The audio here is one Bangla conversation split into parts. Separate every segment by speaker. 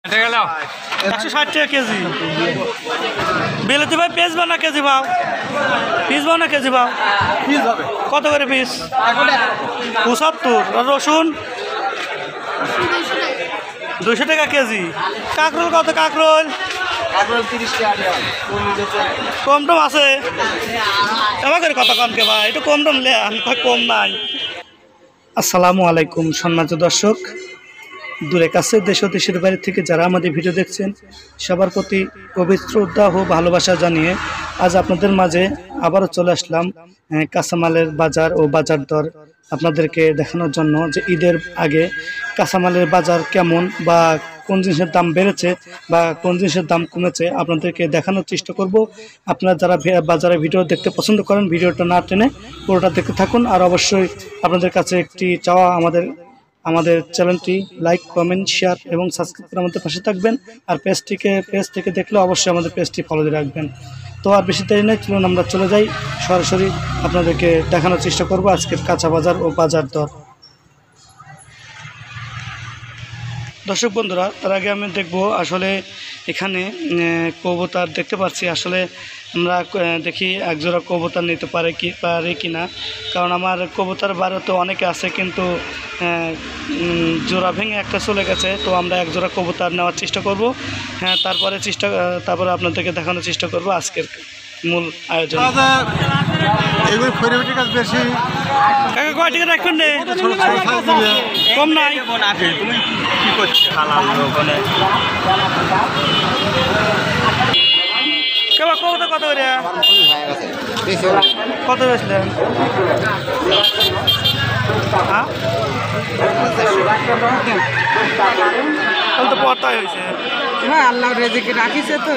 Speaker 1: 160 টাকা কেজি। বিলেতি ভাই পিস বানা কেজি ভাও, পিস বানা কেজি ভাও কত করে পিস? 75। আর রসুন 200 টাকা কেজি। কাঁকরোল কত? কাঁকরোল কম টম আছে আমাদের কত কমকে ভাই, একটু কম টম লে, কম নাই। আসসালামু আলাইকুম সম্মানিত দর্শক, দূরে কাছে দেশ ও দেশের বাইরে থেকে যারা আমাদের ভিডিও দেখছেন সবার প্রতি গভীর শ্রদ্ধা ও ভালোবাসা জানিয়ে আজ আপনাদের মাঝে আবারও চলে আসলাম কাঁচামালের বাজার ও বাজার দর আপনাদেরকে দেখানোর জন্য, যে ঈদের আগে কাঁচামালের বাজার কেমন বা কোন জিনিসের দাম বেড়েছে বা কোন জিনিসের দাম কমেছে আপনাদেরকে দেখানোর চেষ্টা করব। আপনারা যারা বাজারে ভিডিও দেখতে পছন্দ করেন ভিডিওটা না টেনে পুরোটা দেখতে থাকুন। আর অবশ্যই আপনাদের কাছে একটি চাওয়া, আমাদের চ্যানেলটি লাইক, কমেন্ট, শেয়ার এবং সাবস্ক্রাইব করে আমাদের পাশে থাকবেন। আর পেজ থেকে দেখলে অবশ্যই আমাদের পেজটি ফলো দিয়ে রাখবেন। তো আর বেশি দেরি নেই, চলুন আমরা চলে যাই, সরাসরি আপনাদেরকে দেখানোর চেষ্টা করব আজকের কাঁচা বাজার ও বাজার দর। দর্শক বন্ধুরা, তার আগে আমি দেখব আসলে এখানে কবুতর দেখতে পাচ্ছি। আসলে আমরা দেখি একজোড়া কবুতর নিতে পারে কি না, কারণ আমার কবুতর বারো তো অনেকে আছে, কিন্তু জোড়া ভেঙে একটা চলে গেছে। তো আমরা একজোড়া কবুতর নেওয়ার চেষ্টা করব। হ্যাঁ, তারপরে আপনাদেরকে দেখানোর চেষ্টা করব আজকের মূল আয়োজন।
Speaker 2: বেশি
Speaker 1: কয় টাকা রাখবেন রে? কম নাই?
Speaker 2: তুমি কি করছো?
Speaker 1: কেবা কবুতর কত করে? কত বেচলেন? হ্যাঁ, তো পড়তাই হয়েছে।
Speaker 3: হ্যাঁ, আল্লাহ রেজেকে রাখিছে তো।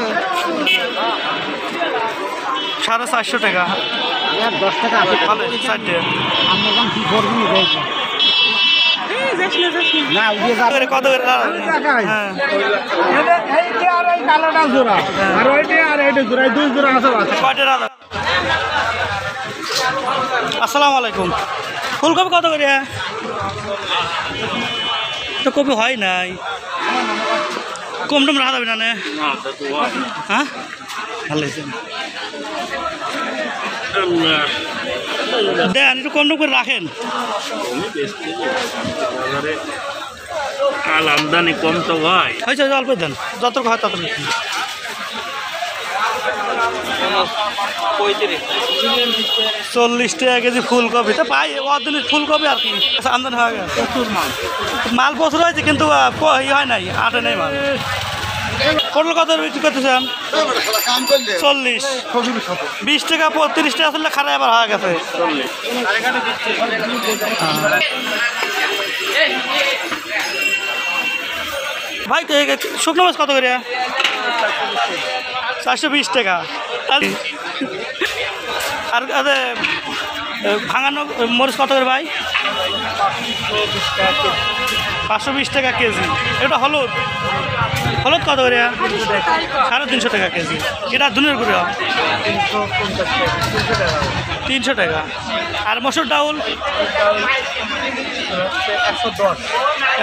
Speaker 1: 450 টাকা।
Speaker 3: 10 টাকা
Speaker 1: ভালো 60
Speaker 3: আমরা কি করবি না
Speaker 1: কত করে? হ্যাঁ,
Speaker 3: কালোটা জোড়া আর ওইটা আর এইটা জোড়া, দুই জোড়া আছে।
Speaker 1: কয়টা? আসসালামু আলাইকুম। ফুলকপি কত করে? তো কপি হয় নাই, কম টম রাখা যাবে না? হ্যাঁ, ভালো হয়েছে। দেন একটু কম টম করে রাখেন।
Speaker 2: কাল আমদানি কম তো ভাই,
Speaker 1: হয়েছে, অল্প দেন, যত হয় তত। 40 টাকা কেজি ফুলকপি তো পাই, অর্ধেক ফুলকপি আর কি আমদানি হয়ে গেছে।
Speaker 2: প্রচুর
Speaker 1: মাল প্রচুর হয়েছে, কিন্তু হয় নাই, আটে নেই মাল। পটল কত বিক্রি করতেছেন? 40। 20 টাকা 30 টাকা আসলে খারাপ আবার হয়ে গেছে। ভাই শুকনো মাছ কত করে? 420 টাকা। আর ভাঙানো মরিচ কত করে ভাই? 520 টাকা কেজি। এটা হলুদ কত করে? 350 টাকা কেজি। এটা দুনের করে 300 টাকা। আর মসুর ডাউল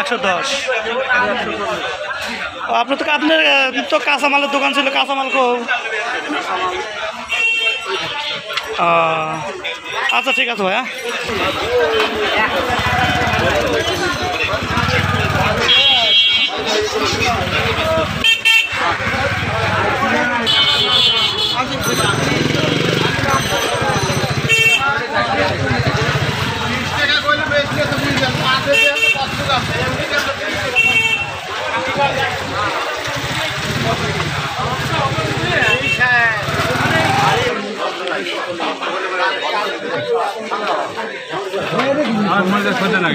Speaker 1: 110। আপনার তো কাঁচামালের দোকান ছিল, কাঁচামাল আচ্ছা, ঠিক আছে ভাইয়া।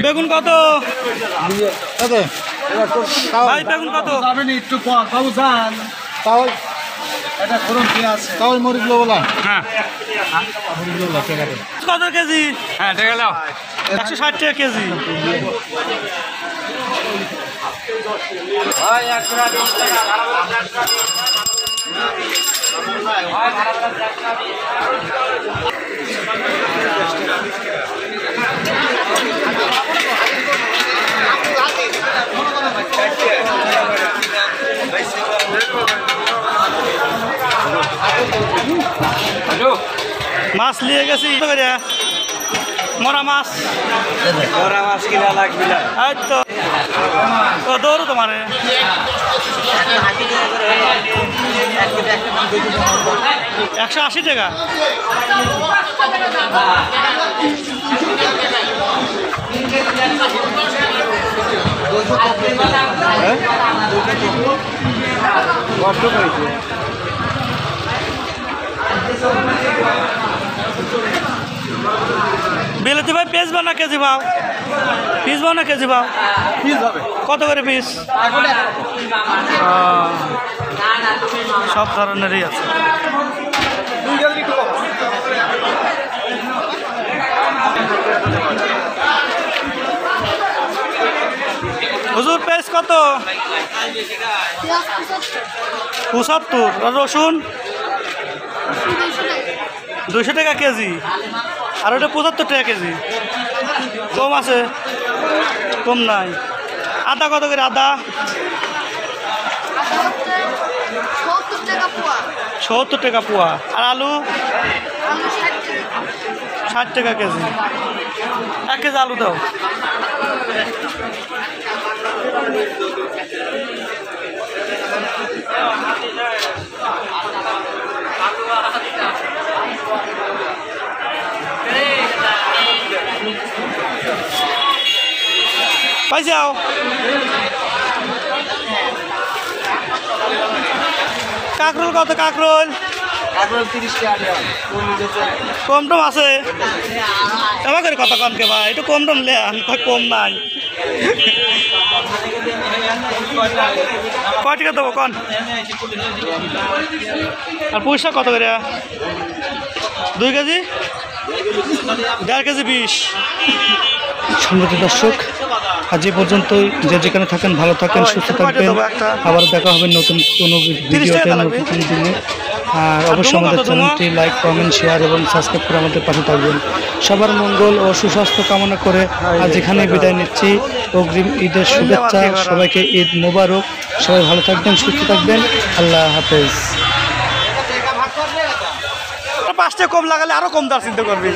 Speaker 1: বেগুন কত ভাই? বেগুন কত?
Speaker 3: একটু তাও মরিচ বলা।
Speaker 2: হ্যাঁ
Speaker 1: কত কেজি?
Speaker 2: হ্যাঁ, ঠিক আছে।
Speaker 1: 160 টাকা কেজি। মাছ নিয়ে গেছি কত করে? মরা মাছ
Speaker 2: ওরা মাছ কিনা লাগবে না।
Speaker 1: এই তো কত দৌড় তোমার 180 টাকা।
Speaker 3: কষ্ট করেছে
Speaker 1: বিলেতি ভাই পিস বানা কেজি ভাও, পিস বানা কেজি ভাও কত করে পিস? সব ধরনেরই আছে। হুজুর পেস কত? 75। আর রসুন 200 টাকা কেজি, আর ওটা 75 টাকা কেজি। কম আছে? কম নাই। আদা কত করে? আদা 70 টাকা পোয়া। আর আলু 60 টাকা কেজি। 1 কেজি আলু দাও। পাই যাও। কাঁকরোল কত? কাঁকরোল
Speaker 3: 30 টাকা
Speaker 1: কম টম আছে? এবার করে কত কম কে ভাই? একটু কম টম লে, কম নাই। কয় টাকা দেবো কন? আর পয়সা কত করে? 2 কেজি 1.5 কেজি 20। সম্মানিত দর্শক, আজ এ পর্যন্তই। যে যেখানে থাকেন ভালো থাকেন, সুস্থ থাকবেন। আবার দেখা হবে নতুন কোনো ভিডিওতে, নতুন দিনে। আর অবশ্যই আমাদের চ্যানেলটি লাইক, কমেন্ট, শেয়ার এবং সাবস্ক্রাইব করে আমাদের পাশে থাকবেন। সবার মঙ্গল ও সুস্বাস্থ্য কামনা করে আজ এখানে বিদায় নিচ্ছি। অগ্রিম ঈদের শুভেচ্ছা সবাইকে। ঈদ মোবারক। সবাই ভালো থাকবেন, সুস্থ থাকবেন। আল্লাহ হাফেজ। 5 টাকা কম লাগালে আরো কম দাম চিন্তা করবি।